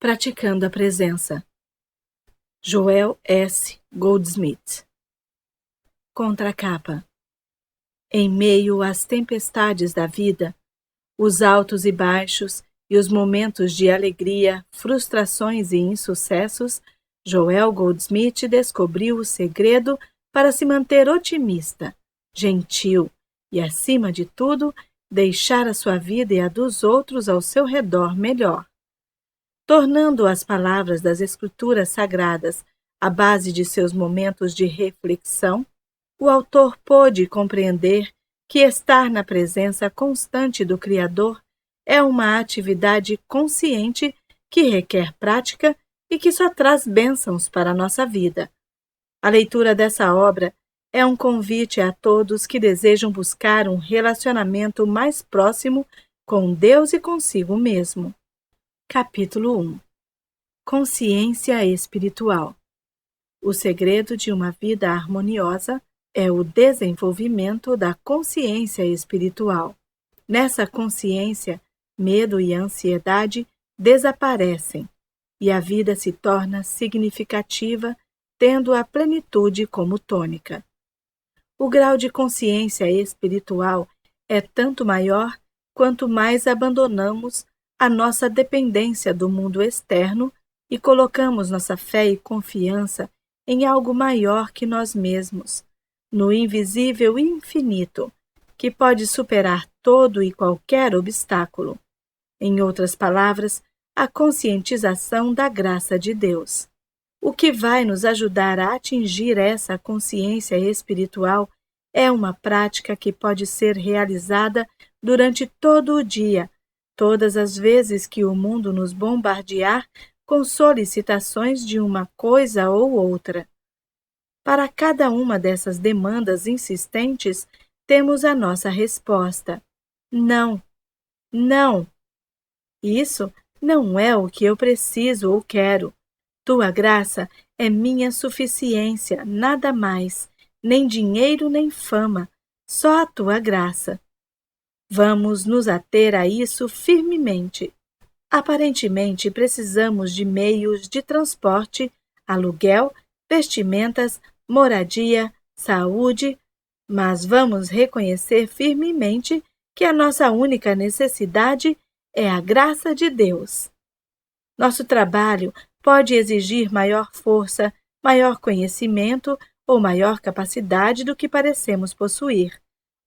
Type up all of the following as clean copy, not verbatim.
Praticando a Presença. Joel S. Goldsmith. Contracapa. Em meio às tempestades da vida, os altos e baixos e os momentos de alegria, frustrações e insucessos, Joel Goldsmith descobriu o segredo para se manter otimista, gentil e, acima de tudo, deixar a sua vida e a dos outros ao seu redor melhor. Tornando as palavras das Escrituras Sagradas a base de seus momentos de reflexão, o autor pôde compreender que estar na presença constante do Criador é uma atividade consciente que requer prática e que só traz bênçãos para a nossa vida. A leitura dessa obra é um convite a todos que desejam buscar um relacionamento mais próximo com Deus e consigo mesmo. Capítulo 1. Consciência espiritual. O segredo de uma vida harmoniosa é o desenvolvimento da consciência espiritual. Nessa consciência, medo e ansiedade desaparecem e a vida se torna significativa, tendo a plenitude como tônica. O grau de consciência espiritual é tanto maior quanto mais abandonamos a nossa dependência do mundo externo e colocamos nossa fé e confiança em algo maior que nós mesmos, no invisível e infinito, que pode superar todo e qualquer obstáculo. Em outras palavras, a conscientização da graça de Deus. O que vai nos ajudar a atingir essa consciência espiritual é uma prática que pode ser realizada durante todo o dia, todas as vezes que o mundo nos bombardear com solicitações de uma coisa ou outra. Para cada uma dessas demandas insistentes, temos a nossa resposta. Não, não. Isso não é o que eu preciso ou quero. Tua graça é minha suficiência, nada mais, nem dinheiro nem fama, só a tua graça. Vamos nos ater a isso firmemente. Aparentemente, precisamos de meios de transporte, aluguel, vestimentas, moradia, saúde, mas vamos reconhecer firmemente que a nossa única necessidade é a graça de Deus. Nosso trabalho pode exigir maior força, maior conhecimento ou maior capacidade do que parecemos possuir,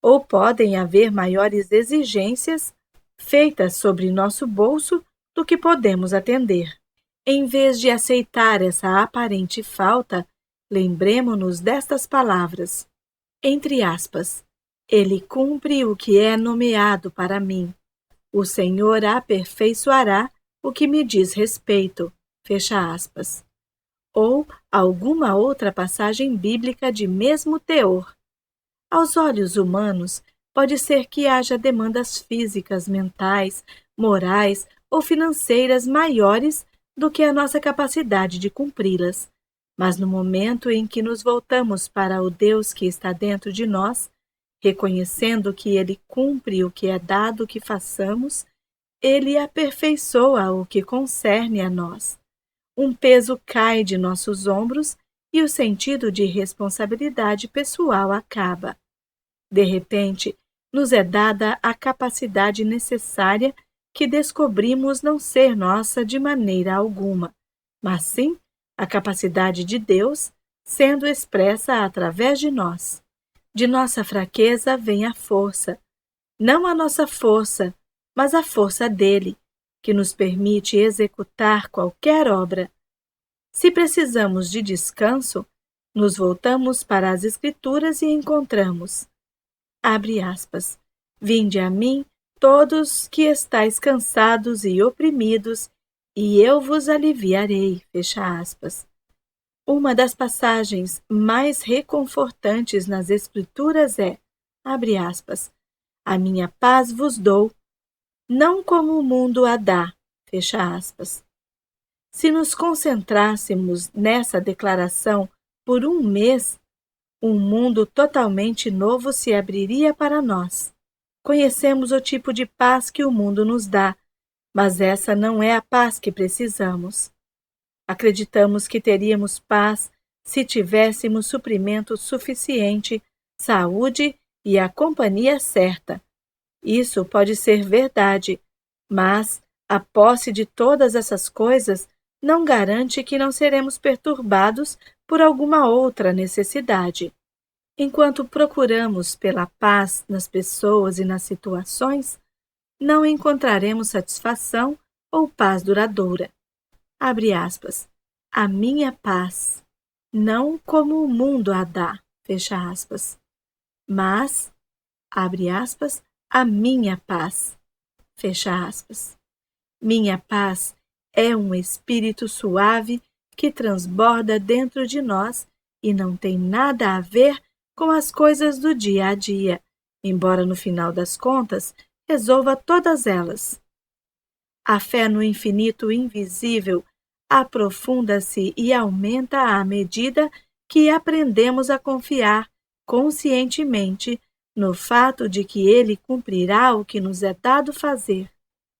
ou podem haver maiores exigências feitas sobre nosso bolso do que podemos atender. Em vez de aceitar essa aparente falta, lembremo-nos destas palavras. Entre aspas, Ele cumpre o que é nomeado para mim. O Senhor aperfeiçoará o que me diz respeito. Fecha aspas. Ou alguma outra passagem bíblica de mesmo teor. Aos olhos humanos, pode ser que haja demandas físicas, mentais, morais ou financeiras maiores do que a nossa capacidade de cumpri-las. Mas no momento em que nos voltamos para o Deus que está dentro de nós, reconhecendo que Ele cumpre o que é dado que façamos, Ele aperfeiçoa o que concerne a nós. Um peso cai de nossos ombros e o sentido de responsabilidade pessoal acaba. De repente, nos é dada a capacidade necessária que descobrimos não ser nossa de maneira alguma, mas sim a capacidade de Deus sendo expressa através de nós. De nossa fraqueza vem a força, não a nossa força, mas a força dele, que nos permite executar qualquer obra. Se precisamos de descanso, nos voltamos para as Escrituras e encontramos, abre aspas, vinde a mim todos que estáis cansados e oprimidos, e eu vos aliviarei, fecha aspas. Uma das passagens mais reconfortantes nas Escrituras é, abre aspas, a minha paz vos dou, não como o mundo a dá, fecha aspas. Se nos concentrássemos nessa declaração por um mês, um mundo totalmente novo se abriria para nós. Conhecemos o tipo de paz que o mundo nos dá, mas essa não é a paz que precisamos. Acreditamos que teríamos paz se tivéssemos suprimento suficiente, saúde e a companhia certa. Isso pode ser verdade, mas a posse de todas essas coisas não garante que não seremos perturbados por alguma outra necessidade. Enquanto procuramos pela paz nas pessoas e nas situações, não encontraremos satisfação ou paz duradoura. Abre aspas. A minha paz, não como o mundo a dá, fecha aspas, mas, abre aspas, a minha paz, fecha aspas. Minha paz é um espírito suave que transborda dentro de nós e não tem nada a ver com as coisas do dia a dia, embora no final das contas resolva todas elas. A fé no infinito invisível aprofunda-se e aumenta à medida que aprendemos a confiar conscientemente no fato de que ele cumprirá o que nos é dado fazer.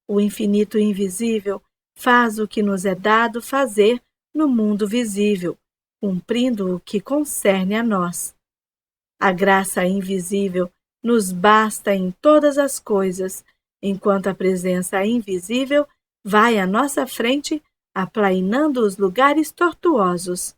O infinito invisível faz o que nos é dado fazer no mundo visível, cumprindo o que concerne a nós. A graça invisível nos basta em todas as coisas, enquanto a presença invisível vai à nossa frente, aplainando os lugares tortuosos.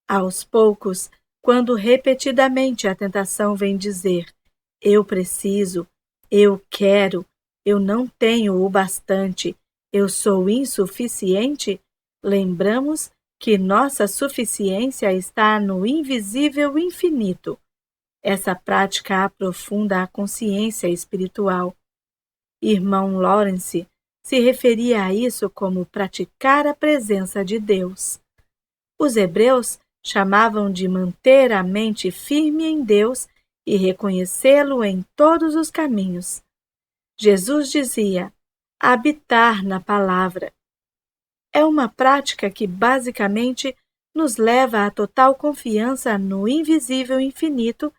Aos poucos, quando repetidamente a tentação vem dizer: eu preciso, eu quero, eu não tenho o bastante, eu sou insuficiente, lembramos que nossa suficiência está no invisível infinito. Essa prática aprofunda a consciência espiritual. Irmão Lawrence se referia a isso como praticar a presença de Deus. Os hebreus chamavam de manter a mente firme em Deus e reconhecê-lo em todos os caminhos. Jesus dizia: habitar na palavra. É uma prática que basicamente nos leva à total confiança no invisível infinito,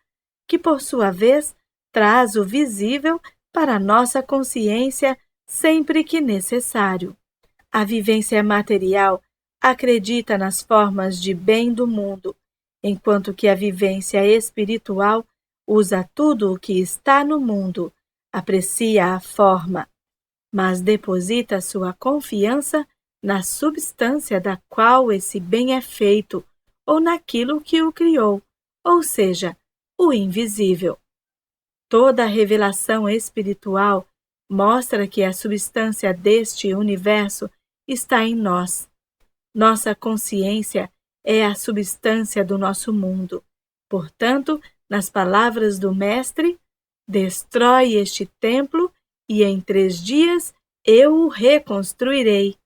que por sua vez traz o visível para a nossa consciência sempre que necessário. A vivência material acredita nas formas de bem do mundo, enquanto que a vivência espiritual usa tudo o que está no mundo, aprecia a forma, mas deposita sua confiança na substância da qual esse bem é feito, ou naquilo que o criou, ou seja, o invisível. Toda a revelação espiritual mostra que a substância deste universo está em nós. Nossa consciência é a substância do nosso mundo. Portanto, nas palavras do Mestre, destrói este templo e em 3 dias eu o reconstruirei.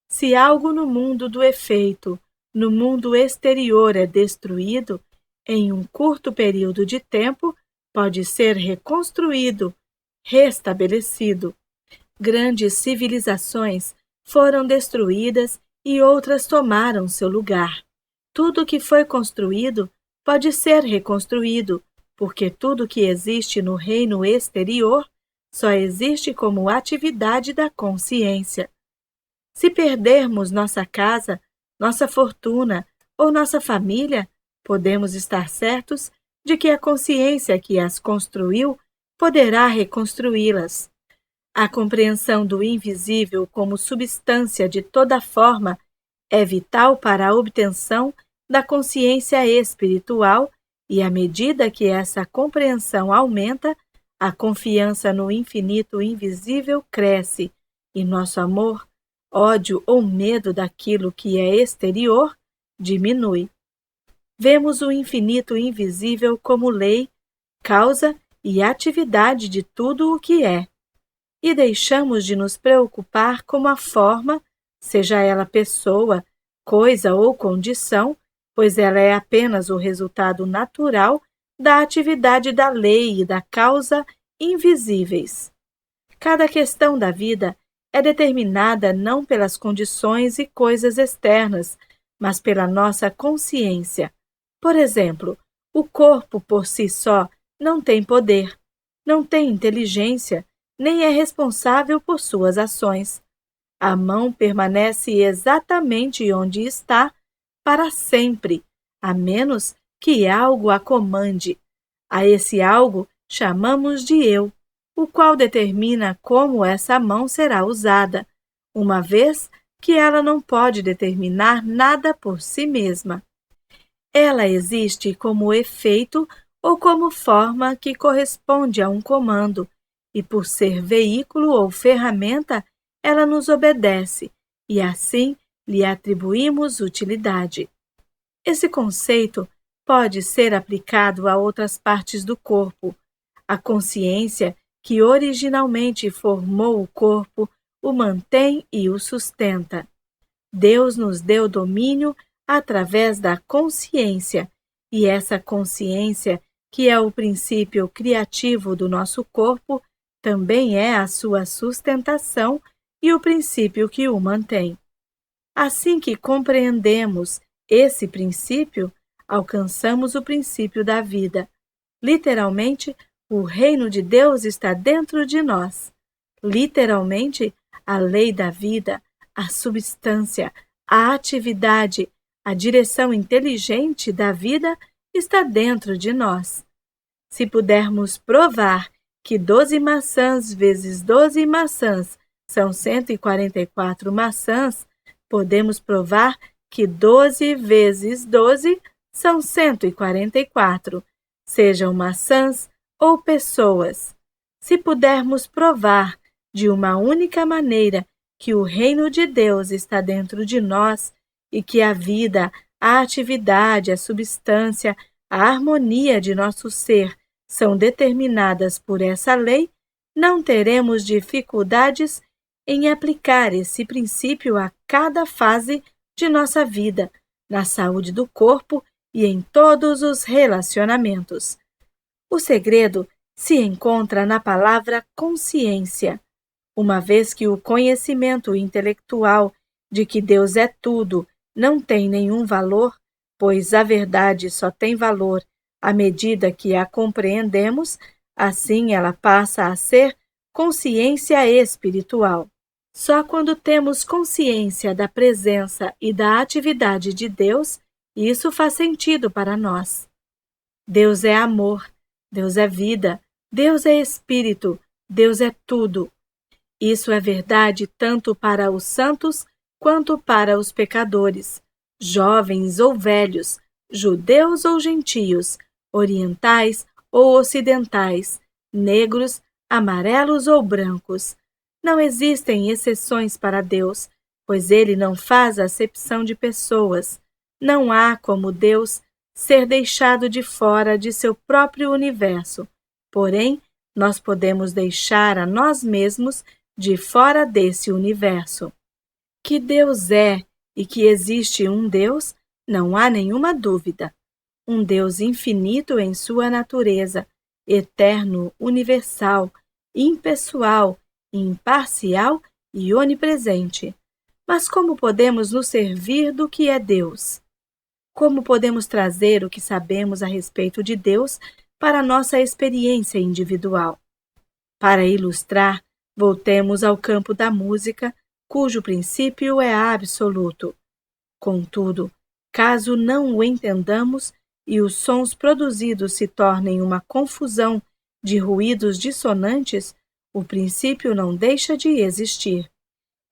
Se algo no mundo do efeito, no mundo exterior é destruído, em um curto período de tempo pode ser reconstruído, restabelecido. Grandes civilizações foram destruídas e outras tomaram seu lugar. Tudo que foi construído pode ser reconstruído, porque tudo que existe no reino exterior só existe como atividade da consciência. Se perdermos nossa casa, nossa fortuna ou nossa família, podemos estar certos de que a consciência que as construiu poderá reconstruí-las. A compreensão do invisível como substância de toda forma é vital para a obtenção da consciência espiritual e, à medida que essa compreensão aumenta, a confiança no infinito invisível cresce e nosso amor, ódio ou medo daquilo que é exterior diminui. Vemos o infinito invisível como lei, causa e atividade de tudo o que é. E deixamos de nos preocupar com a forma, seja ela pessoa, coisa ou condição, pois ela é apenas o resultado natural da atividade da lei e da causa invisíveis. Cada questão da vida é determinada não pelas condições e coisas externas, mas pela nossa consciência. Por exemplo, o corpo por si só não tem poder, não tem inteligência, nem é responsável por suas ações. A mão permanece exatamente onde está para sempre, a menos que algo a comande. A esse algo chamamos de eu, o qual determina como essa mão será usada, uma vez que ela não pode determinar nada por si mesma. Ela existe como efeito ou como forma que corresponde a um comando, e por ser veículo ou ferramenta, ela nos obedece, e assim lhe atribuímos utilidade. Esse conceito pode ser aplicado a outras partes do corpo. A consciência que originalmente formou o corpo o mantém e o sustenta. Deus nos deu domínio através da consciência, e essa consciência, que é o princípio criativo do nosso corpo, também é a sua sustentação e o princípio que o mantém. Assim que compreendemos esse princípio, alcançamos o princípio da vida. Literalmente, o reino de Deus está dentro de nós. Literalmente, a lei da vida, a substância, a atividade, a direção inteligente da vida está dentro de nós. Se pudermos provar que 12 maçãs vezes 12 maçãs são 144 maçãs, podemos provar que 12 vezes 12 são 144, sejam maçãs ou pessoas. Se pudermos provar de uma única maneira que o reino de Deus está dentro de nós e que a vida, a atividade, a substância, a harmonia de nosso ser são determinadas por essa lei, não teremos dificuldades em aplicar esse princípio a cada fase de nossa vida, na saúde do corpo e em todos os relacionamentos. O segredo se encontra na palavra consciência. Uma vez que o conhecimento intelectual de que Deus é tudo não tem nenhum valor, pois a verdade só tem valor à medida que a compreendemos, assim ela passa a ser consciência espiritual. Só quando temos consciência da presença e da atividade de Deus, isso faz sentido para nós. Deus é amor, Deus é vida, Deus é espírito, Deus é tudo. Isso é verdade tanto para os santos quanto para os pecadores, jovens ou velhos, judeus ou gentios, orientais ou ocidentais, negros, amarelos ou brancos. Não existem exceções para Deus, pois Ele não faz acepção de pessoas. Não há como Deus ser deixado de fora de seu próprio universo. Porém, nós podemos deixar a nós mesmos de fora desse universo. Que Deus é e que existe um Deus, não há nenhuma dúvida. Um Deus infinito em sua natureza, eterno, universal, impessoal, imparcial e onipresente. Mas como podemos nos servir do que é Deus? Como podemos trazer o que sabemos a respeito de Deus para a nossa experiência individual? Para ilustrar, voltemos ao campo da música, cujo princípio é absoluto. Contudo, caso não o entendamos e os sons produzidos se tornem uma confusão de ruídos dissonantes, o princípio não deixa de existir.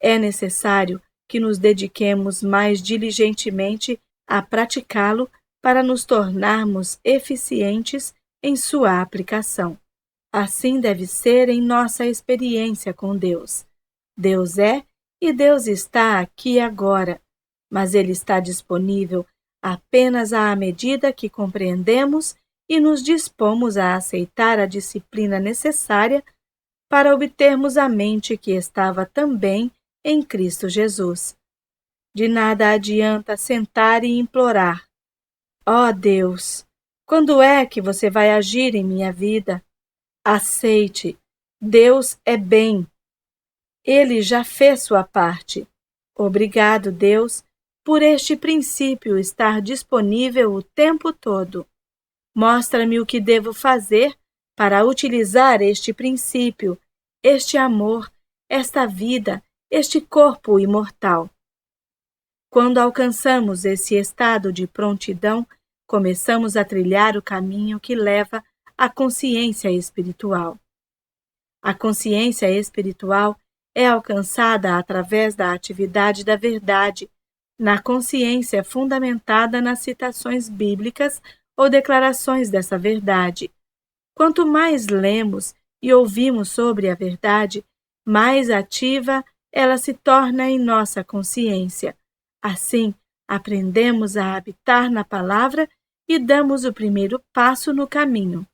É necessário que nos dediquemos mais diligentemente a praticá-lo para nos tornarmos eficientes em sua aplicação. Assim deve ser em nossa experiência com Deus. Deus é e Deus está aqui agora, mas Ele está disponível apenas à medida que compreendemos e nos dispomos a aceitar a disciplina necessária para obtermos a mente que estava também em Cristo Jesus. De nada adianta sentar e implorar: ó Deus, quando é que você vai agir em minha vida? Aceite, Deus é bem. Ele já fez sua parte. Obrigado, Deus, por este princípio estar disponível o tempo todo. Mostra-me o que devo fazer para utilizar este princípio, este amor, esta vida, este corpo imortal. Quando alcançamos esse estado de prontidão, começamos a trilhar o caminho que leva à consciência espiritual. A consciência espiritual é alcançada através da atividade da verdade, na consciência fundamentada nas citações bíblicas ou declarações dessa verdade. Quanto mais lemos e ouvimos sobre a verdade, mais ativa ela se torna em nossa consciência. Assim, aprendemos a habitar na palavra e damos o primeiro passo no caminho.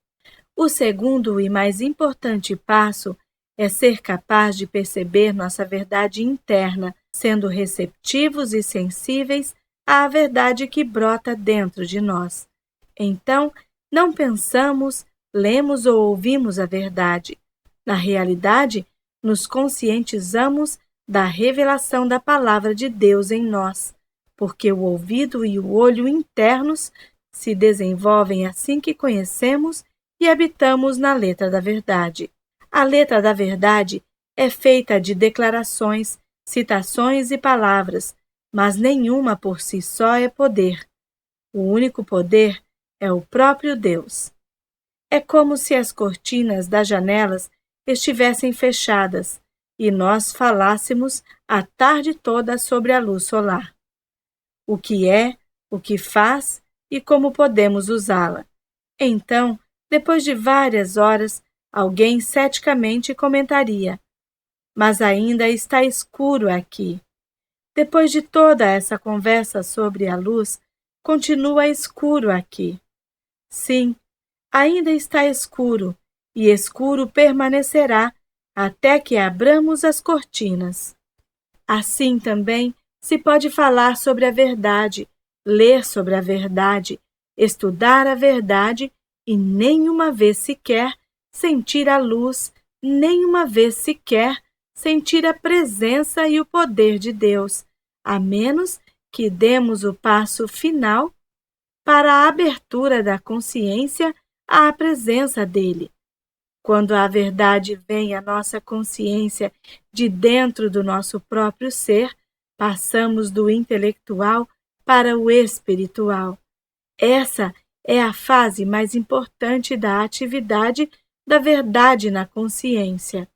O segundo e mais importante passo é ser capaz de perceber nossa verdade interna, sendo receptivos e sensíveis à verdade que brota dentro de nós. Então, não pensamos, lemos ou ouvimos a verdade. Na realidade, nos conscientizamos da revelação da palavra de Deus em nós, porque o ouvido e o olho internos se desenvolvem assim que conhecemos e habitamos na letra da verdade. A letra da verdade é feita de declarações, citações e palavras, mas nenhuma por si só é poder. O único poder é o próprio Deus. É como se as cortinas das janelas estivessem fechadas e nós falássemos a tarde toda sobre a luz solar. O que é, o que faz e como podemos usá-la. Então, depois de várias horas, alguém ceticamente comentaria: mas ainda está escuro aqui. Depois de toda essa conversa sobre a luz, continua escuro aqui. Sim, ainda está escuro, e escuro permanecerá até que abramos as cortinas. Assim também se pode falar sobre a verdade, ler sobre a verdade, estudar a verdade e nenhuma vez sequer sentir a luz, nenhuma vez sequer sentir a presença e o poder de Deus, a menos que demos o passo final para a abertura da consciência à presença dele. Quando a verdade vem à nossa consciência de dentro do nosso próprio ser, passamos do intelectual para o espiritual. Essa é a fase mais importante da atividade da verdade na consciência.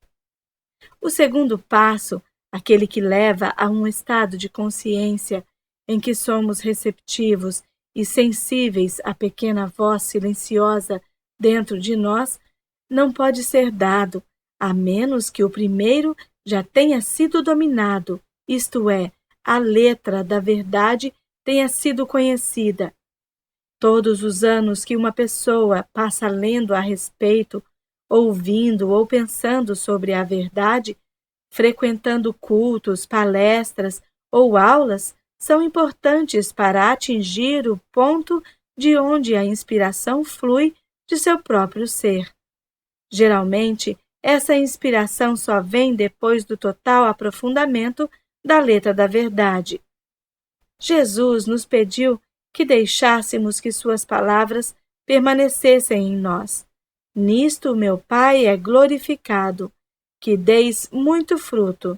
O segundo passo, aquele que leva a um estado de consciência em que somos receptivos e sensíveis à pequena voz silenciosa dentro de nós, não pode ser dado, a menos que o primeiro já tenha sido dominado, isto é, a letra da verdade tenha sido conhecida. Todos os anos que uma pessoa passa lendo a respeito, ouvindo ou pensando sobre a verdade, frequentando cultos, palestras ou aulas, são importantes para atingir o ponto de onde a inspiração flui de seu próprio ser. Geralmente, essa inspiração só vem depois do total aprofundamento da letra da verdade. Jesus nos pediu que deixássemos que suas palavras permanecessem em nós. Nisto meu Pai é glorificado, que deis muito fruto.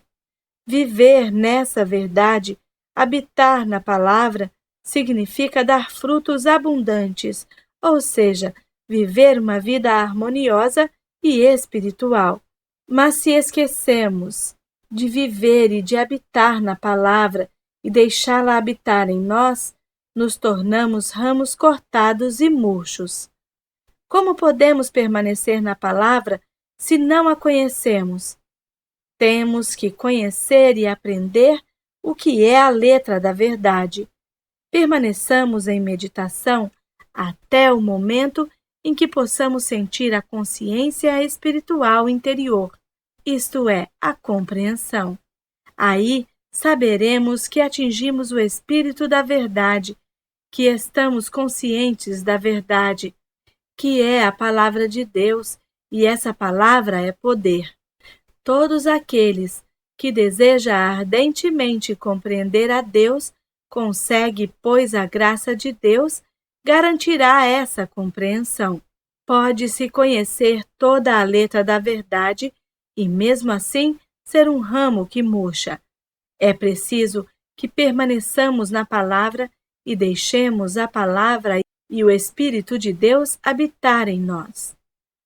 Viver nessa verdade, habitar na palavra, significa dar frutos abundantes, ou seja, viver uma vida harmoniosa e espiritual. Mas se esquecemos de viver e de habitar na palavra e deixá-la habitar em nós, nos tornamos ramos cortados e murchos. Como podemos permanecer na palavra se não a conhecemos? Temos que conhecer e aprender o que é a letra da verdade. Permaneçamos em meditação até o momento em que possamos sentir a consciência espiritual interior, isto é, a compreensão. Aí saberemos que atingimos o espírito da verdade, que estamos conscientes da verdade, que é a palavra de Deus, e essa palavra é poder. Todos aqueles que desejam ardentemente compreender a Deus, consegue, pois a graça de Deus garantirá essa compreensão. Pode-se conhecer toda a letra da verdade e, mesmo assim, ser um ramo que murcha. É preciso que permaneçamos na palavra e deixemos a palavra e o Espírito de Deus habitar em nós.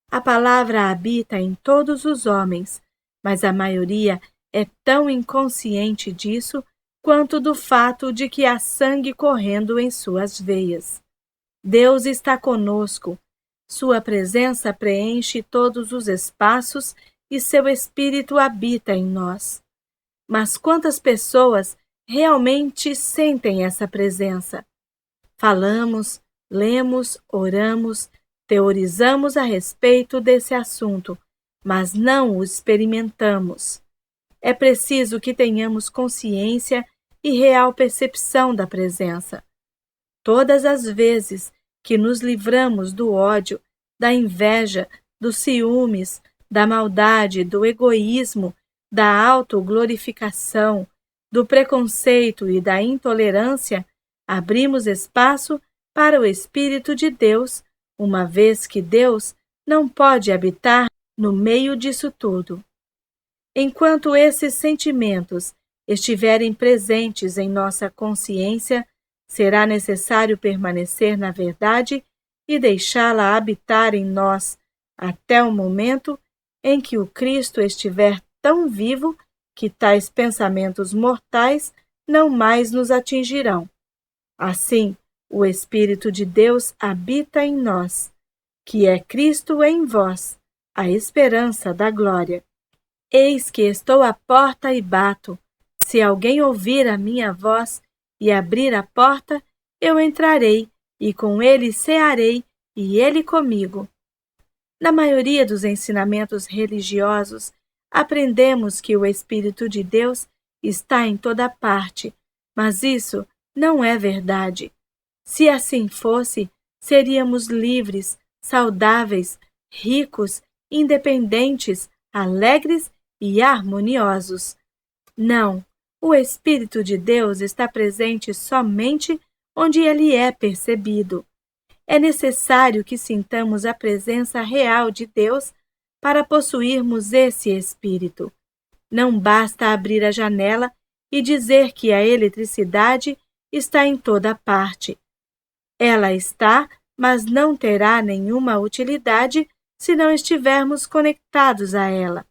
A palavra habita em todos os homens, mas a maioria é tão inconsciente disso quanto do fato de que há sangue correndo em suas veias. Deus está conosco. Sua presença preenche todos os espaços e seu Espírito habita em nós. Mas quantas pessoas realmente sentem essa presença? Falamos, lemos, oramos, teorizamos a respeito desse assunto, mas não o experimentamos. É preciso que tenhamos consciência e real percepção da presença. Todas as vezes que nos livramos do ódio, da inveja, dos ciúmes, da maldade, do egoísmo, da autoglorificação, do preconceito e da intolerância, abrimos espaço para o Espírito de Deus, uma vez que Deus não pode habitar no meio disso tudo. Enquanto esses sentimentos estiverem presentes em nossa consciência, será necessário permanecer na verdade e deixá-la habitar em nós até o momento em que o Cristo estiver tão vivo que tais pensamentos mortais não mais nos atingirão. Assim, o Espírito de Deus habita em nós, que é Cristo em vós, a esperança da glória. Eis que estou à porta e bato. Se alguém ouvir a minha voz e abrir a porta, eu entrarei, e com ele cearei, e ele comigo. Na maioria dos ensinamentos religiosos, aprendemos que o Espírito de Deus está em toda parte, mas isso não é verdade. Se assim fosse, seríamos livres, saudáveis, ricos, independentes, alegres e harmoniosos. Não, o Espírito de Deus está presente somente onde ele é percebido. É necessário que sintamos a presença real de Deus para possuirmos esse Espírito. Não basta abrir a janela e dizer que a eletricidade está em toda parte. Ela está, mas não terá nenhuma utilidade se não estivermos conectados a ela.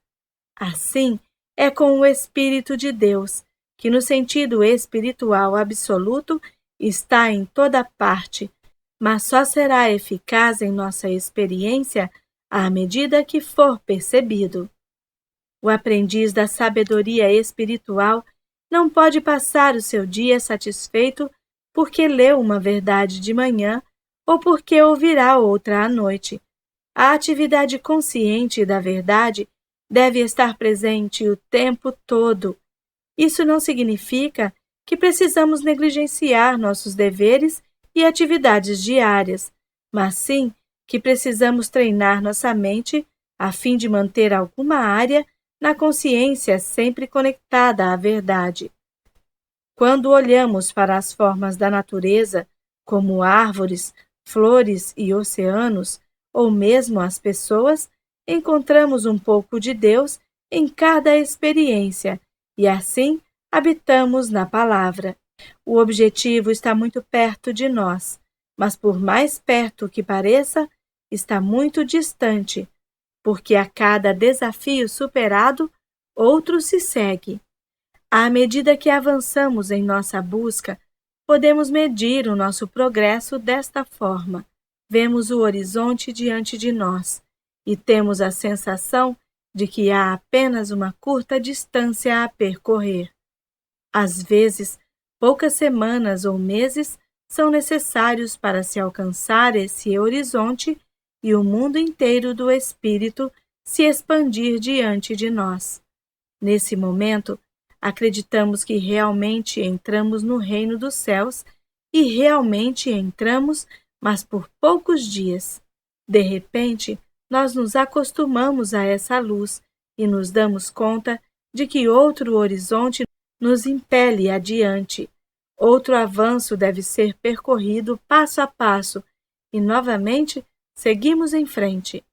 Assim é com o Espírito de Deus, que no sentido espiritual absoluto está em toda parte, mas só será eficaz em nossa experiência à medida que for percebido. O aprendiz da sabedoria espiritual não pode passar o seu dia satisfeito porque leu uma verdade de manhã ou porque ouvirá outra à noite. A atividade consciente da verdade deve estar presente o tempo todo. Isso não significa que precisamos negligenciar nossos deveres e atividades diárias, mas sim que precisamos treinar nossa mente a fim de manter alguma área na consciência sempre conectada à verdade. Quando olhamos para as formas da natureza, como árvores, flores e oceanos, ou mesmo as pessoas, encontramos um pouco de Deus em cada experiência e assim habitamos na palavra. O objetivo está muito perto de nós, mas por mais perto que pareça, está muito distante, porque a cada desafio superado, outro se segue. À medida que avançamos em nossa busca, podemos medir o nosso progresso desta forma. Vemos o horizonte diante de nós e temos a sensação de que há apenas uma curta distância a percorrer. Às vezes, poucas semanas ou meses são necessários para se alcançar esse horizonte e o mundo inteiro do Espírito se expandir diante de nós. Nesse momento, acreditamos que realmente entramos no reino dos céus e realmente entramos, mas por poucos dias. De repente, nós nos acostumamos a essa luz e nos damos conta de que outro horizonte nos impele adiante. Outro avanço deve ser percorrido passo a passo e, novamente, seguimos em frente.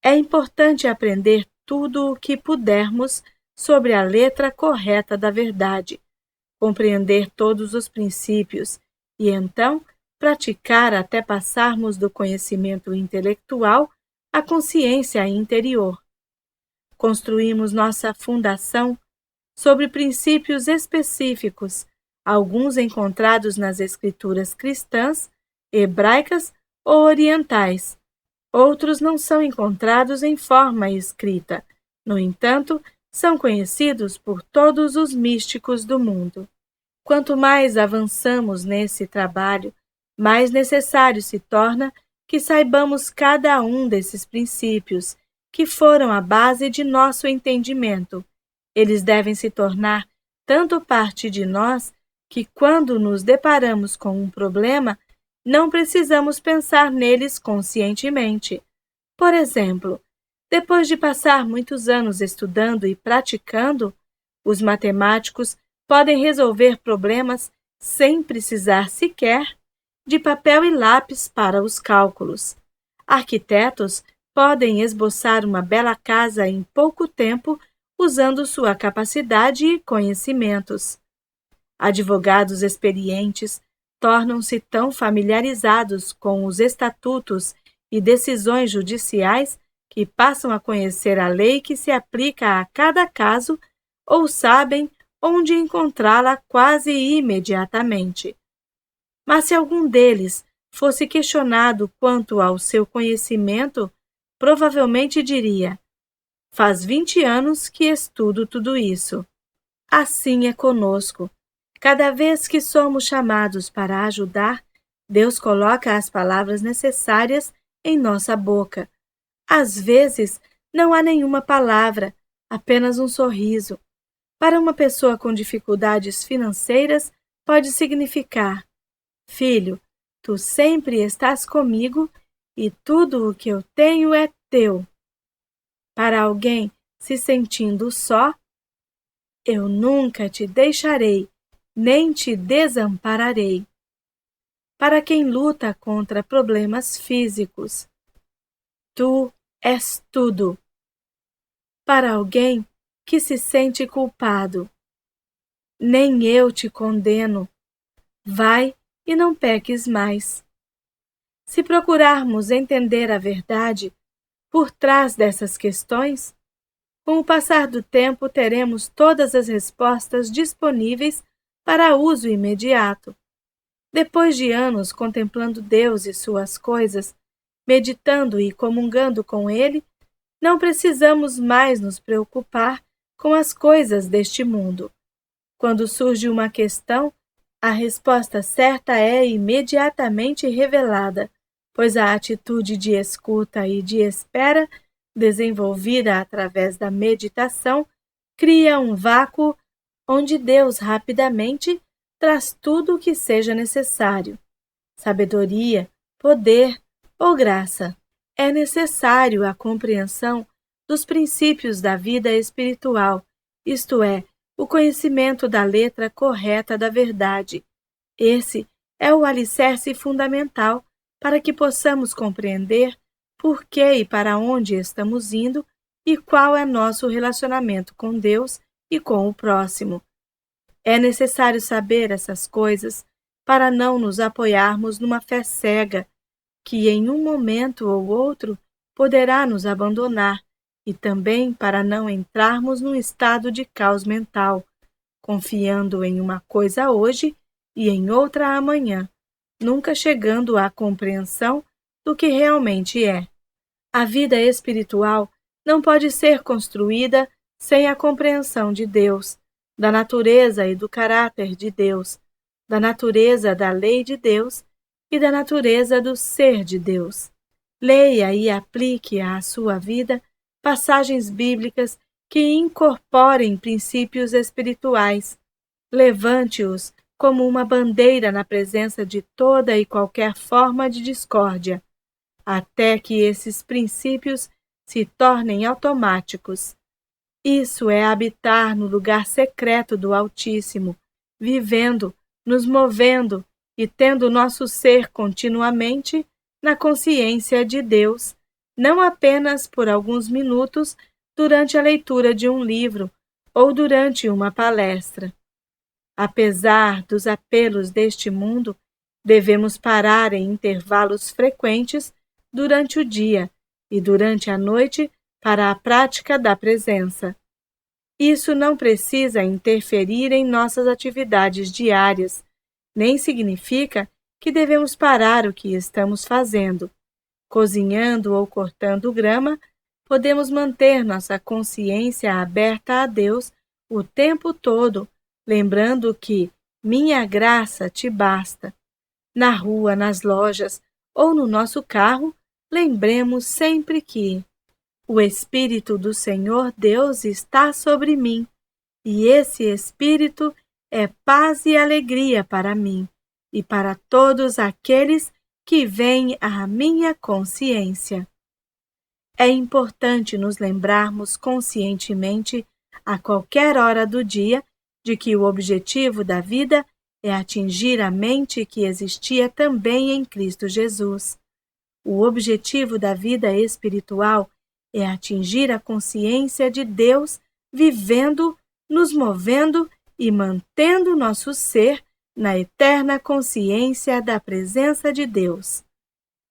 É importante aprender tudo o que pudermos sobre a letra correta da verdade, compreender todos os princípios e então praticar até passarmos do conhecimento intelectual à consciência interior. Construímos nossa fundação sobre princípios específicos, alguns encontrados nas escrituras cristãs, hebraicas ou orientais. Outros não são encontrados em forma escrita. No entanto, são conhecidos por todos os místicos do mundo. Quanto mais avançamos nesse trabalho, mais necessário se torna que saibamos cada um desses princípios, que foram a base de nosso entendimento. Eles devem se tornar tanto parte de nós que, quando nos deparamos com um problema, não precisamos pensar neles conscientemente. Por exemplo, depois de passar muitos anos estudando e praticando, os matemáticos podem resolver problemas sem precisar sequer de papel e lápis para os cálculos. Arquitetos podem esboçar uma bela casa em pouco tempo usando sua capacidade e conhecimentos. Advogados experientes tornam-se tão familiarizados com os estatutos e decisões judiciais que passam a conhecer a lei que se aplica a cada caso ou sabem onde encontrá-la quase imediatamente. Mas se algum deles fosse questionado quanto ao seu conhecimento, provavelmente diria: faz 20 anos que estudo tudo isso. Assim é conosco. Cada vez que somos chamados para ajudar, Deus coloca as palavras necessárias em nossa boca. Às vezes, não há nenhuma palavra, apenas um sorriso. Para uma pessoa com dificuldades financeiras, pode significar: filho, tu sempre estás comigo e tudo o que eu tenho é teu. Para alguém se sentindo só, eu nunca te deixarei, nem te desampararei. Para quem luta contra problemas físicos, tu és tudo. Para alguém que se sente culpado, nem eu te condeno. Vai e não peques mais. Se procurarmos entender a verdade por trás dessas questões, com o passar do tempo teremos todas as respostas disponíveis para uso imediato. Depois de anos contemplando Deus e suas coisas, meditando e comungando com Ele, não precisamos mais nos preocupar com as coisas deste mundo. Quando surge uma questão, a resposta certa é imediatamente revelada, pois a atitude de escuta e de espera, desenvolvida através da meditação, cria um vácuo onde Deus rapidamente traz tudo o que seja necessário. Sabedoria, poder ou graça. É necessário a compreensão dos princípios da vida espiritual, isto é, o conhecimento da letra correta da verdade. Esse é o alicerce fundamental para que possamos compreender por que e para onde estamos indo e qual é nosso relacionamento com Deus e com o próximo. É necessário saber essas coisas para não nos apoiarmos numa fé cega, que em um momento ou outro poderá nos abandonar, e também para não entrarmos num estado de caos mental, confiando em uma coisa hoje e em outra amanhã, nunca chegando à compreensão do que realmente é. A vida espiritual não pode ser construída sem a compreensão de Deus, da natureza e do caráter de Deus, da natureza da lei de Deus e da natureza do ser de Deus. Leia e aplique à sua vida passagens bíblicas que incorporem princípios espirituais. Levante-os como uma bandeira na presença de toda e qualquer forma de discórdia, até que esses princípios se tornem automáticos. Isso é habitar no lugar secreto do Altíssimo, vivendo, nos movendo e tendo nosso ser continuamente na consciência de Deus, não apenas por alguns minutos durante a leitura de um livro ou durante uma palestra. Apesar dos apelos deste mundo, devemos parar em intervalos frequentes durante o dia e durante a noite para a prática da presença. Isso não precisa interferir em nossas atividades diárias, nem significa que devemos parar o que estamos fazendo. Cozinhando ou cortando grama, podemos manter nossa consciência aberta a Deus o tempo todo, lembrando que minha graça te basta. Na rua, nas lojas ou no nosso carro, lembremos sempre que o Espírito do Senhor Deus está sobre mim, e esse Espírito é paz e alegria para mim e para todos aqueles que vêm à minha consciência. É importante nos lembrarmos conscientemente, a qualquer hora do dia, de que o objetivo da vida é atingir a mente que existia também em Cristo Jesus. O objetivo da vida espiritual é atingir a consciência de Deus, vivendo, nos movendo e mantendo nosso ser na eterna consciência da presença de Deus.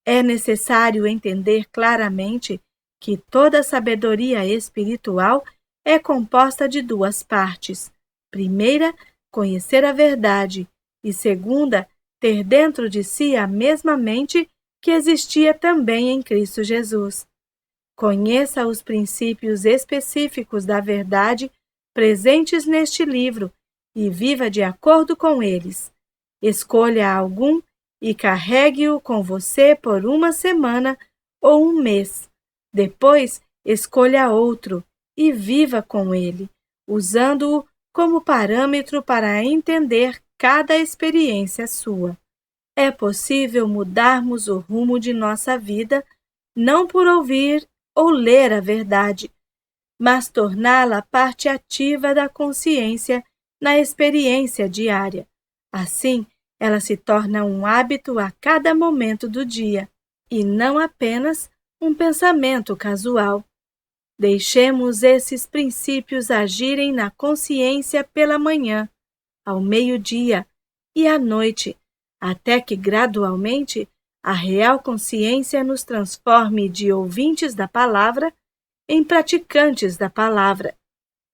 É necessário entender claramente que toda sabedoria espiritual é composta de duas partes. Primeira, conhecer a verdade, e segunda, ter dentro de si a mesma mente que existia também em Cristo Jesus. Conheça os princípios específicos da verdade presentes neste livro e viva de acordo com eles. Escolha algum e carregue-o com você por uma semana ou um mês. Depois, escolha outro e viva com ele, usando-o como parâmetro para entender cada experiência sua. É possível mudarmos o rumo de nossa vida, não por ouvir ou ler a verdade, mas torná-la parte ativa da consciência na experiência diária. Assim, ela se torna um hábito a cada momento do dia, e não apenas um pensamento casual. Deixemos esses princípios agirem na consciência pela manhã, ao meio-dia e à noite, até que gradualmente a real consciência nos transforme de ouvintes da palavra em praticantes da palavra.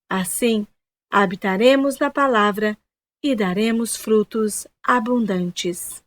Assim, habitaremos na palavra e daremos frutos abundantes.